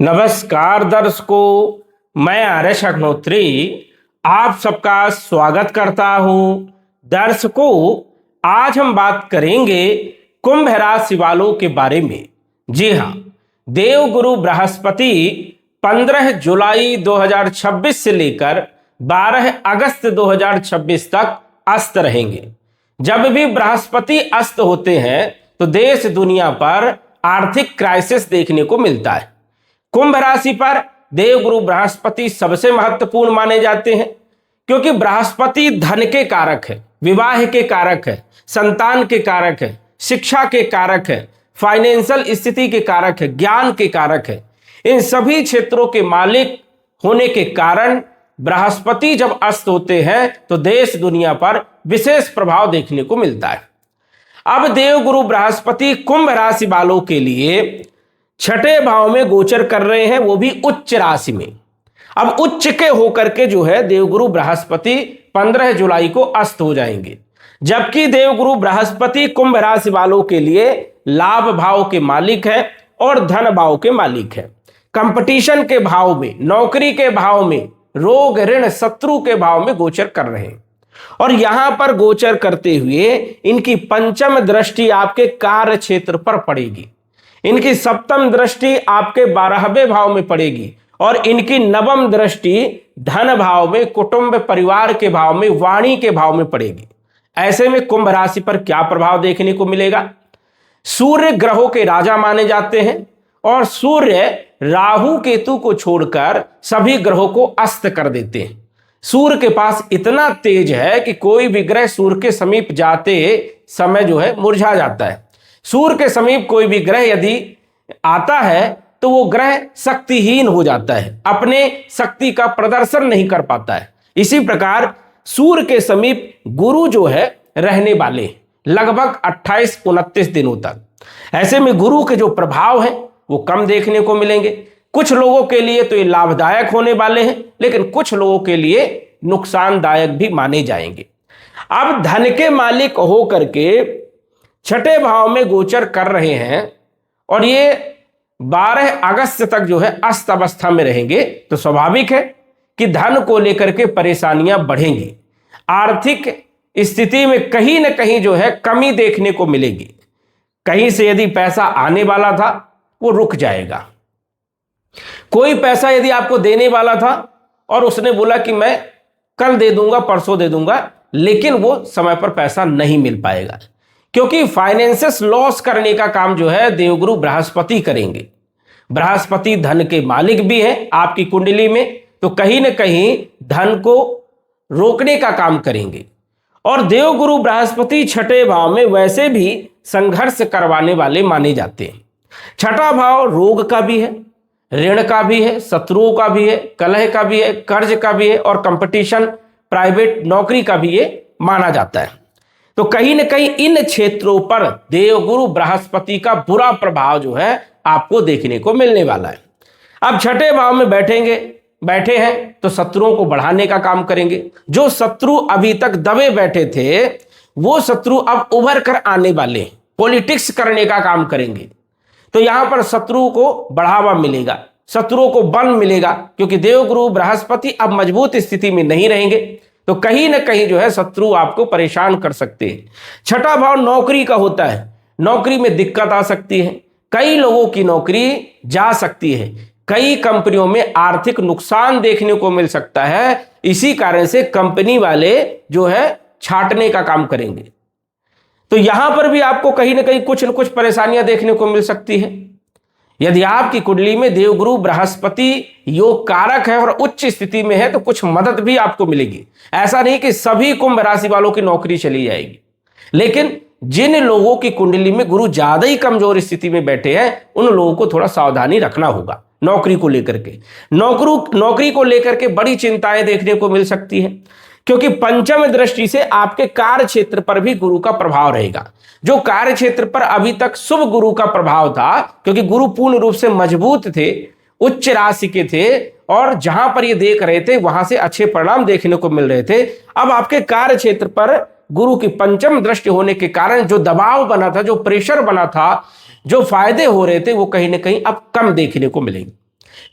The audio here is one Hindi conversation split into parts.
नमस्कार दर्शकों, मैं आर्यश अग्नोत्री आप सबका स्वागत करता हूं। दर्शकों, आज हम बात करेंगे कुंभ राशि वालों के बारे में। जी हां, देवगुरु बृहस्पति 15 जुलाई 2026 से लेकर 12 अगस्त 2026 तक अस्त रहेंगे। जब भी बृहस्पति अस्त होते हैं तो देश दुनिया पर आर्थिक क्राइसिस देखने को मिलता है। कुंभ राशि पर देवगुरु बृहस्पति सबसे महत्वपूर्ण माने जाते हैं, क्योंकि बृहस्पति धन के कारक है, विवाह के कारक है, संतान के कारक है, शिक्षा के कारक है, फाइनेंशियल स्थिति के कारक है, ज्ञान के कारक है। इन सभी क्षेत्रों के मालिक होने के कारण बृहस्पति जब अस्त होते हैं तो देश दुनिया पर विशेष प्रभाव देखने को मिलता है। अब देवगुरु बृहस्पति कुंभ राशि वालों के लिए छठे भाव में गोचर कर रहे हैं, वो भी उच्च राशि में। अब उच्च के होकर के जो है देवगुरु बृहस्पति 15 जुलाई को अस्त हो जाएंगे, जबकि देवगुरु बृहस्पति कुंभ राशि वालों के लिए लाभ भाव के मालिक है और धन भाव के मालिक है। कंपटीशन के भाव में, नौकरी के भाव में, रोग ऋण शत्रु के भाव में गोचर कर रहे हैं। और यहां पर गोचर करते हुए इनकी पंचम दृष्टि आपके कार्य क्षेत्र पर पड़ेगी, इनकी सप्तम दृष्टि आपके 12वें भाव में पड़ेगी और इनकी नवम दृष्टि धन भाव में, कुटुंब परिवार के भाव में, वाणी के भाव में पड़ेगी। ऐसे में कुंभ राशि पर क्या प्रभाव देखने को मिलेगा? सूर्य ग्रहों के राजा माने जाते हैं और सूर्य राहु केतु को छोड़कर सभी ग्रहों को अस्त कर देते हैं। सूर्य के पास इतना तेज है कि कोई भी ग्रह सूर्य के समीप जाते समय जो है मुरझा जाता है। सूर्य के समीप कोई भी ग्रह यदि आता है तो वो ग्रह शक्तिहीन हो जाता है, अपने शक्ति का प्रदर्शन नहीं कर पाता है। इसी प्रकार सूर्य के समीप गुरु जो है रहने वाले लगभग 28-29 दिनों तक। ऐसे में गुरु के जो प्रभाव है वो कम देखने को मिलेंगे। कुछ लोगों के लिए तो ये लाभदायक होने वाले हैं, लेकिन कुछ लोगों के लिए नुकसानदायक भी माने जाएंगे। अब धन के मालिक होकर के छठे भाव में गोचर कर रहे हैं और ये 12 अगस्त तक जो है अस्त अवस्था में रहेंगे, तो स्वाभाविक है कि धन को लेकर के परेशानियां बढ़ेंगी। आर्थिक स्थिति में कहीं ना कहीं जो है कमी देखने को मिलेगी। कहीं से यदि पैसा आने वाला था वो रुक जाएगा। कोई पैसा यदि आपको देने वाला था और उसने बोला कि मैं कल दे दूंगा, परसों दे दूंगा, लेकिन वो समय पर पैसा नहीं मिल पाएगा, क्योंकि फाइनेंसेस लॉस करने का काम जो है देवगुरु बृहस्पति करेंगे। बृहस्पति धन के मालिक भी हैं आपकी कुंडली में, तो कहीं ना कहीं धन को रोकने का काम करेंगे। और देवगुरु बृहस्पति छठे भाव में वैसे भी संघर्ष करवाने वाले माने जाते हैं। छठा भाव रोग का भी है, ऋण का भी है, शत्रुओं का भी है, कलह का भी है, कर्ज का भी है और कंपटीशन, प्राइवेट नौकरी का भी ये माना जाता है। तो कहीं ना कहीं इन क्षेत्रों पर देवगुरु बृहस्पति का बुरा प्रभाव जो है आपको देखने को मिलने वाला है। अब छठे भाव में बैठे हैं तो शत्रुओं को बढ़ाने का काम करेंगे। जो शत्रु अभी तक दबे बैठे थे वो शत्रु अब उभर कर आने वाले, पॉलिटिक्स करने का काम करेंगे। तो यहां पर शत्रुओं को बढ़ावा मिलेगा, शत्रुओं को बल मिलेगा, क्योंकि देवगुरु बृहस्पति अब मजबूत स्थिति में नहीं रहेंगे, तो कहीं ना कहीं जो है शत्रु आपको परेशान कर सकते हैं। छठा भाव नौकरी का होता है, नौकरी में दिक्कत आ सकती है, कई लोगों की नौकरी जा सकती है, कई कंपनियों में आर्थिक नुकसान देखने को मिल सकता है। इसी कारण से कंपनी वाले जो है छांटने का काम करेंगे। तो यहां पर भी आपको कहीं ना कहीं कुछ न कुछ परेशानियां देखने को मिल सकती है। यदि आपकी कुंडली में देवगुरु बृहस्पति योग कारक है और उच्च स्थिति में है तो कुछ मदद भी आपको मिलेगी। ऐसा नहीं कि सभी कुंभ राशि वालों की नौकरी चली जाएगी, लेकिन जिन लोगों की कुंडली में गुरु ज्यादा ही कमजोर स्थिति में बैठे हैं उन लोगों को थोड़ा सावधानी रखना होगा। नौकरी को लेकर के नौकरी को लेकर के बड़ी चिंताएं देखने को मिल सकती है, क्योंकि पंचम दृष्टि से आपके कार्य क्षेत्र पर भी गुरु का प्रभाव रहेगा। जो कार्य क्षेत्र पर अभी तक शुभ गुरु का प्रभाव था, क्योंकि गुरु पूर्ण रूप से मजबूत थे, उच्च राशि के थे और जहां पर ये देख रहे थे वहां से अच्छे परिणाम देखने को मिल रहे थे। अब आपके कार्य क्षेत्र पर गुरु की पंचम दृष्टि होने के कारण जो दबाव बना था, जो प्रेशर बना था, जो फायदे हो रहे थे वो कहीं ना कहीं अब कम देखने को मिलेंगे।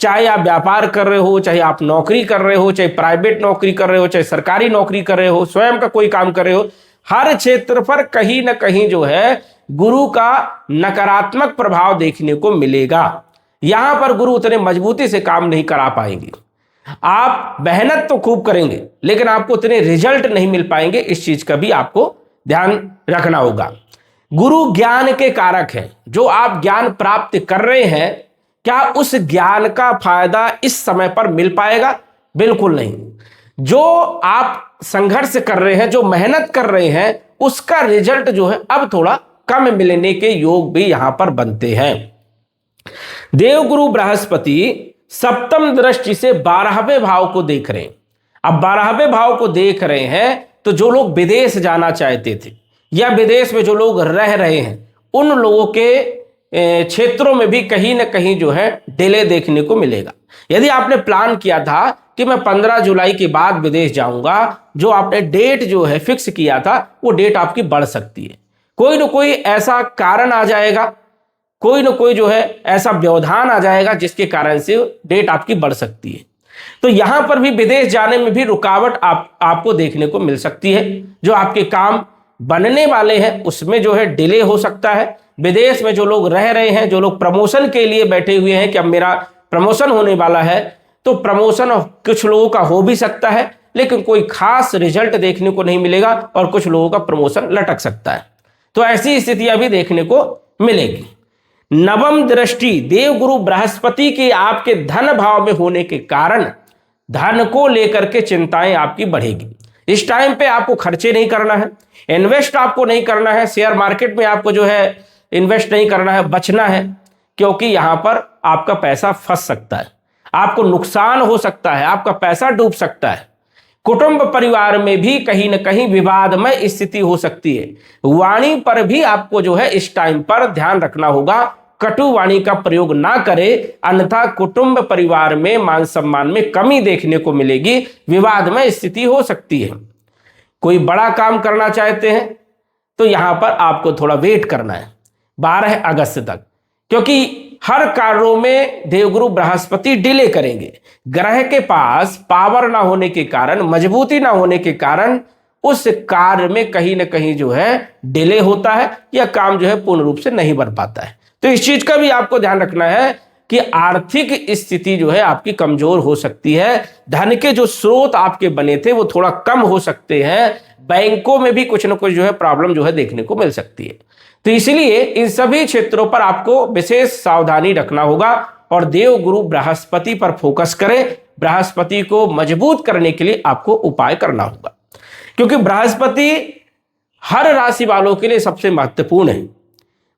चाहे आप व्यापार कर रहे हो, चाहे आप नौकरी कर रहे हो, चाहे प्राइवेट नौकरी कर रहे हो, चाहे सरकारी नौकरी कर रहे हो, स्वयं का कोई काम कर रहे हो, हर क्षेत्र पर कहीं ना कहीं जो है गुरु का नकारात्मक प्रभाव देखने को मिलेगा। यहां पर गुरु उतने मजबूती से काम नहीं करा पाएंगे। आप मेहनत तो खूब करेंगे लेकिन आपको उतने रिजल्ट नहीं मिल पाएंगे। इस चीज का भी आपको ध्यान रखना होगा। गुरु ज्ञान के कारक हैं। जो आप ज्ञान प्राप्त कर रहे हैं, क्या उस ज्ञान का फायदा इस समय पर मिल पाएगा? बिल्कुल नहीं। जो आप संघर्ष कर रहे हैं, जो मेहनत कर रहे हैं, उसका रिजल्ट जो है अब थोड़ा कम मिलने के योग भी यहां पर बनते हैं। देवगुरु बृहस्पति सप्तम दृष्टि से 12वें भाव को देख रहे हैं। अब 12वें भाव को देख रहे हैं तो जो लोग विदेश जाना चाहते थे या विदेश में जो लोग रह रहे हैं, उन लोगों के क्षेत्रों में भी कहीं ना कहीं जो है डिले देखने को मिलेगा। यदि आपने प्लान किया था कि मैं 15 जुलाई के बाद विदेश जाऊंगा, जो आपने डेट जो है फिक्स किया था, वो डेट आपकी बढ़ सकती है। कोई ना कोई ऐसा कारण आ जाएगा, कोई ना कोई जो है ऐसा व्यवधान आ जाएगा जिसके कारण से डेट आपकी बढ़ सकती है। तो यहां पर भी विदेश जाने में भी रुकावट आपको देखने को मिल सकती है। जो आपके काम बनने वाले हैं उसमें जो है डिले हो सकता है। विदेश में जो लोग रह रहे हैं, जो लोग प्रमोशन के लिए बैठे हुए हैं कि अब मेरा प्रमोशन होने वाला है, तो प्रमोशन कुछ लोगों का हो भी सकता है लेकिन कोई खास रिजल्ट देखने को नहीं मिलेगा और कुछ लोगों का प्रमोशन लटक सकता है। तो ऐसी स्थितियां भी देखने को मिलेगी। नवम दृष्टि देवगुरु बृहस्पति के आपके धन भाव में होने के कारण धन को लेकर के चिंताएं आपकी बढ़ेगी। इस टाइम पे आपको खर्चे नहीं करना है, इन्वेस्ट आपको नहीं करना है, शेयर मार्केट में आपको जो है इन्वेस्ट नहीं करना है, बचना है, क्योंकि यहां पर आपका पैसा फंस सकता है, आपको नुकसान हो सकता है, आपका पैसा डूब सकता है। कुटुंब परिवार में भी कहीं ना कहीं विवादमय स्थिति हो सकती है। वाणी पर भी आपको जो है इस टाइम पर ध्यान रखना होगा, कटु वाणी का प्रयोग ना करें, अन्यथा कुटुंब परिवार में मान सम्मान में कमी देखने को मिलेगी, विवादमय स्थिति हो सकती है। कोई बड़ा काम करना चाहते हैं तो यहां पर आपको थोड़ा वेट करना है 12 अगस्त तक, क्योंकि हर कार्यों में देवगुरु बृहस्पति डिले करेंगे। ग्रह के पास पावर ना होने के कारण, मजबूती ना होने के कारण उस कार्य में कहीं ना कहीं जो है डिले होता है या काम जो है पूर्ण रूप से नहीं बन पाता है। तो इस चीज का भी आपको ध्यान रखना है कि आर्थिक स्थिति जो है आपकी कमजोर हो सकती है। धन के जो स्रोत आपके बने थे वो थोड़ा कम हो सकते हैं। बैंकों में भी कुछ ना कुछ जो है प्रॉब्लम जो है देखने को मिल सकती है। तो इसलिए इन सभी क्षेत्रों पर आपको विशेष सावधानी रखना होगा और देव गुरु बृहस्पति पर फोकस करें। बृहस्पति को मजबूत करने के लिए आपको उपाय करना होगा, क्योंकि बृहस्पति हर राशि वालों के लिए सबसे महत्वपूर्ण है।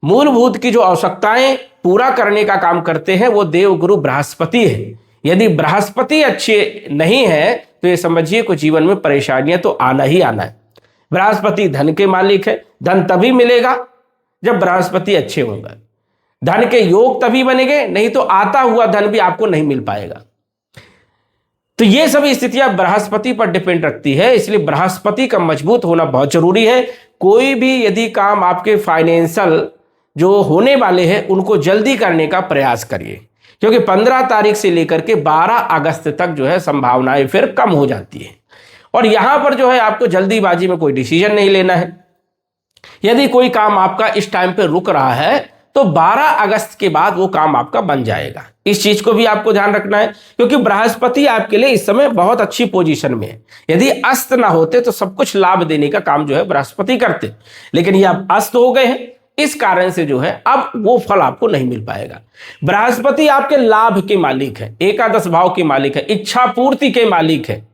मूलभूत की जो आवश्यकताएं पूरा करने का काम करते हैं वो देव गुरु बृहस्पति है। यदि बृहस्पति अच्छे नहीं है तो ये समझिए कुछ जीवन में परेशानियां तो आना ही आना है। बृहस्पति धन के मालिक है, धन तभी मिलेगा जब बृहस्पति अच्छे होंगे। धन के योग तभी बनेंगे, नहीं तो आता हुआ धन भी आपको नहीं मिल पाएगा। तो ये सभी स्थितियां बृहस्पति पर डिपेंड रखती है, इसलिए बृहस्पति का मजबूत होना बहुत जरूरी है। कोई भी यदि काम आपके फाइनेंशियल जो होने वाले हैं उनको जल्दी करने का प्रयास करिए, क्योंकि 15 तारीख से लेकर के 12 अगस्त तक जो है संभावनाएं फिर कम हो जाती है। और यहां पर जो है आपको जल्दीबाजी में कोई डिसीजन नहीं लेना है। यदि कोई काम आपका इस टाइम पे रुक रहा है तो 12 अगस्त के बाद वो काम आपका बन जाएगा। इस चीज को भी आपको ध्यान रखना है, क्योंकि बृहस्पति आपके लिए इस समय बहुत अच्छी पोजीशन में है। यदि अस्त ना होते तो सब कुछ लाभ देने का काम जो है बृहस्पति करते, लेकिन ये अब अस्त हो गए हैं, इस कारण से जो है अब वो फल आपको नहीं मिल पाएगा। बृहस्पति आपके लाभ के मालिक है, एकादश भाव के मालिक है, इच्छा पूर्ति के मालिक है।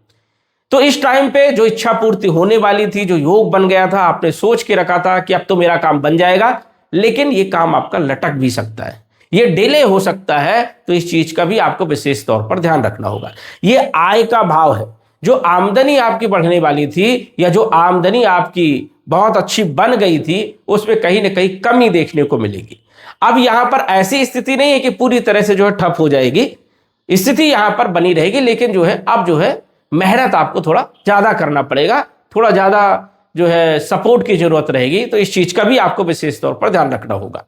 तो इस टाइम पे जो इच्छा पूर्ति होने वाली थी, जो योग बन गया था, आपने सोच के रखा था कि अब तो मेरा काम बन जाएगा, लेकिन ये काम आपका लटक भी सकता है, ये डिले हो सकता है। तो इस चीज का भी आपको विशेष तौर पर ध्यान रखना होगा। ये आय का भाव है। जो आमदनी आपकी बढ़ने वाली थी या जो आमदनी आपकी बहुत अच्छी बन गई थी, उसमें कहीं ना कहीं कमी देखने को मिलेगी। अब यहां पर ऐसी स्थिति नहीं है कि पूरी तरह से जो है ठप हो जाएगी, स्थिति यहां पर बनी रहेगी, लेकिन जो है अब जो है मेहनत आपको थोड़ा ज्यादा करना पड़ेगा, थोड़ा ज्यादा जो है सपोर्ट की जरूरत रहेगी, तो इस चीज का भी आपको विशेष तौर पर ध्यान रखना होगा।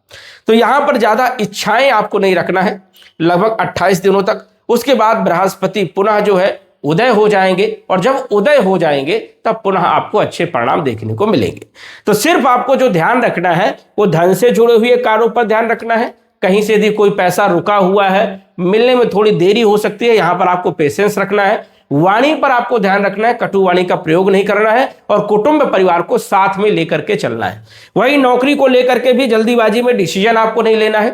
तो यहां पर ज्यादा इच्छाएं आपको नहीं रखना है लगभग 28 दिनों तक। उसके बाद बृहस्पति पुनः जो है उदय हो जाएंगे, और जब उदय हो जाएंगे तब पुनः आपको अच्छे परिणाम देखने को मिलेंगे। तो सिर्फ आपको जो ध्यान रखना है वो धन से जुड़े हुए कार्यों पर ध्यान रखना है। कहीं से यदि कोई पैसा रुका हुआ है, मिलने में थोड़ी देरी हो सकती है, यहां पर आपको पेशेंस रखना है। वाणी पर आपको ध्यान रखना है, कटु वाणी का प्रयोग नहीं करना है, और कुटुंब परिवार को साथ में लेकर के चलना है। वही नौकरी को लेकर के भी जल्दीबाजी में डिसीजन आपको नहीं लेना है,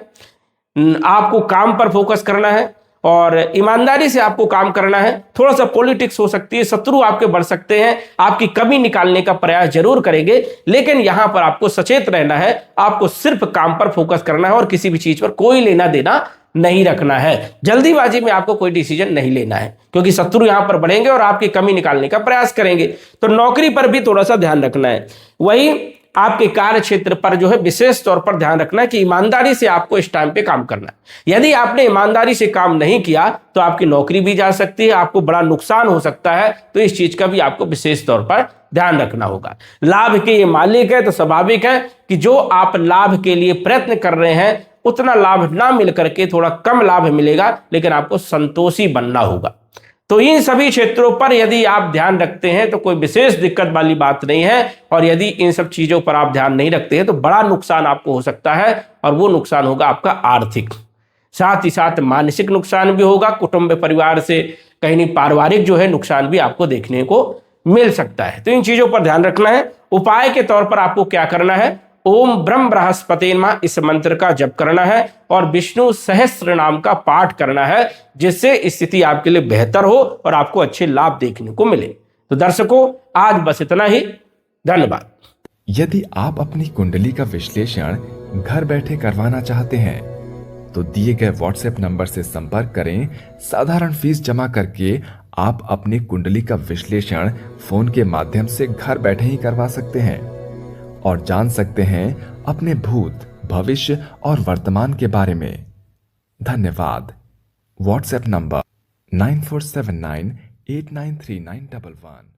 आपको काम पर फोकस करना है और ईमानदारी से आपको काम करना है। थोड़ा सा पॉलिटिक्स हो सकती है, शत्रु आपके बढ़ सकते हैं, आपकी कमी निकालने का प्रयास जरूर करेंगे, लेकिन यहां पर आपको सचेत रहना है। आपको सिर्फ काम पर फोकस करना है और किसी भी चीज पर कोई लेना देना नहीं रखना है। जल्दीबाजी में आपको कोई डिसीजन नहीं लेना है, क्योंकि शत्रु यहां पर बढ़ेंगे और आपकी कमी निकालने का प्रयास करेंगे। तो नौकरी पर भी थोड़ा सा ध्यान रखना है। वही आपके कार्य क्षेत्र पर जो है विशेष तौर पर ध्यान रखना है कि ईमानदारी से आपको इस टाइम पे काम करना है। यदि आपने ईमानदारी से काम नहीं किया तो आपकी नौकरी भी जा सकती है, आपको बड़ा नुकसान हो सकता है। तो इस चीज का भी आपको विशेष तौर पर ध्यान रखना होगा। लाभ के ये मालिक है, तो स्वाभाविक है कि जो आप लाभ के लिए प्रयत्न कर रहे हैं उतना लाभ ना मिल करके थोड़ा कम लाभ मिलेगा, लेकिन आपको संतोषी बनना होगा। तो इन सभी क्षेत्रों पर यदि आप ध्यान रखते हैं तो कोई विशेष दिक्कत वाली बात नहीं है, और यदि इन सब चीजों पर आप ध्यान नहीं रखते हैं तो बड़ा नुकसान आपको हो सकता है, और वो नुकसान होगा आपका आर्थिक, साथ ही साथ मानसिक नुकसान भी होगा। कुटुंब परिवार से कहीं नहीं पारिवारिक जो है नुकसान भी आपको देखने को मिल सकता है। तो इन चीजों पर ध्यान रखना है। उपाय के तौर पर आपको क्या करना है, ओम ब्रह्म बृहस्पति नमः इस मंत्र का जप करना है और विष्णु सहस्त्र नाम का पाठ करना है, जिससे स्थिति आपके लिए बेहतर हो और आपको अच्छे लाभ देखने को मिले। तो दर्शकों, आज बस इतना ही। धन्यवाद। यदि आप अपनी कुंडली का विश्लेषण घर बैठे करवाना चाहते हैं तो दिए गए व्हाट्सएप नंबर से संपर्क करें। साधारण फीस जमा करके आप अपनी कुंडली का विश्लेषण फोन के माध्यम से घर बैठे ही करवा सकते हैं और जान सकते हैं अपने भूत, भविष्य और वर्तमान के बारे में। धन्यवाद। WhatsApp number 9479893911।